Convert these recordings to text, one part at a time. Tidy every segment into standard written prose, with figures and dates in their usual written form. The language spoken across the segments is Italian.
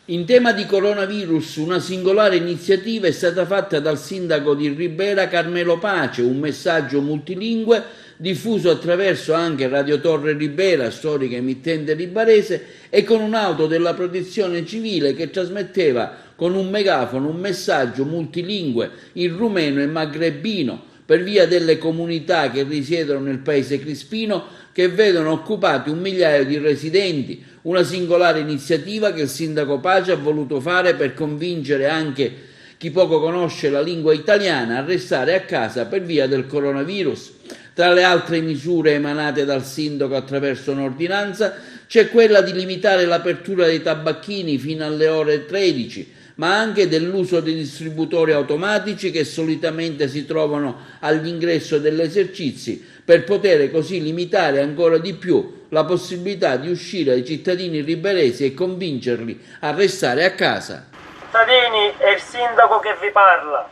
In tema di coronavirus, una singolare iniziativa è stata fatta dal sindaco di Ribera Carmelo Pace, un messaggio multilingue diffuso attraverso anche Radio Torre Ribera, storica emittente ribarese, e con un'auto della protezione civile che trasmetteva con un megafono un messaggio multilingue in rumeno e magrebino per via delle comunità che risiedono nel paese crispino, che vedono occupati 1 migliaio di residenti. Una singolare iniziativa che il sindaco Pace ha voluto fare per convincere anche chi poco conosce la lingua italiana a restare a casa per via del coronavirus. Tra le altre misure emanate dal sindaco attraverso un'ordinanza c'è quella di limitare l'apertura dei tabacchini fino alle ore 13, ma anche dell'uso dei distributori automatici che solitamente si trovano all'ingresso degli esercizi, per poter così limitare ancora di più la possibilità di uscire ai cittadini riberesi e convincerli a restare a casa. Cittadini, è il sindaco che vi parla.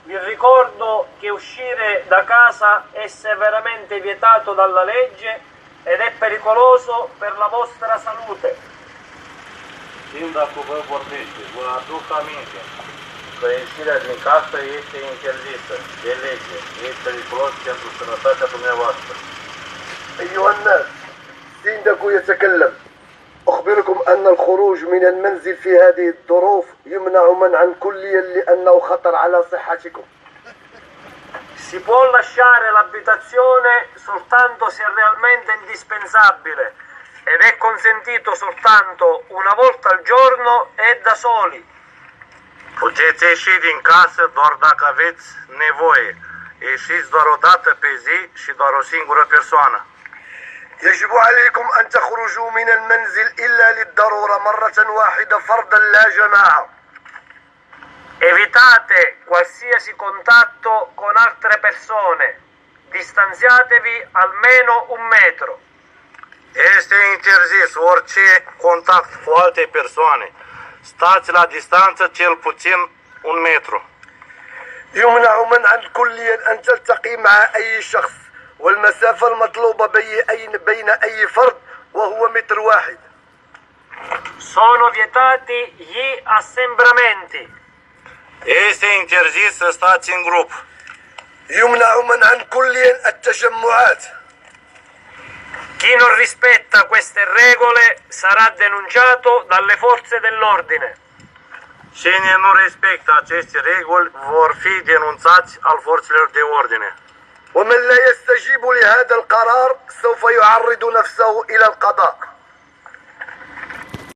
Vi ricordo che uscire da casa è severamente vietato dalla legge ed è pericoloso per la vostra salute. Sindacul vă vorbește, vă aduc aminte că ieșirea din casă este interzisă de lege, este periculos pentru sănătatea dumneavoastră. أيها الناس، سيندك يتكلم. أخبركم أن الخروج من المنزل في هذه الظروف يمنع منعا كليا لأنه خطر على صحتكم. Si può lasciare l'abitazione soltanto se è realmente indispensabile ed è consentito soltanto una volta al giorno e da soli. Puteți ieși din casă doar dacă aveți nevoie. Ieșiți doar o dată pe zi și doar o singură persoană. يجب عليكم أن تخرجوا من المنزل إلا للضرورة مرة واحدة فردا لا جماعة. Evitate qualsiasi contatto con altre persone. Distanziatevi almeno 1 metro. Este interzis orice contact cu alte persoane. Stați la distanță cel puțin 1 metru. يمنع منعا كليا أن تلتقي مع أي شخص، والمسافة المطلوبة بين أي فرد وهو 1 متر. Sono vietati gli assembramenti. Este interzis să stați în grup. يمنع منعا كليا التجمعات. Chi non rispetta queste regole sarà denunciato dalle forze dell'ordine. Cine nu respectă aceste reguli vor fi denunțați al forțelor de ordine. ومن لا يستجيب لهذا القرار سوف يعرض نفسه إلى القضاء.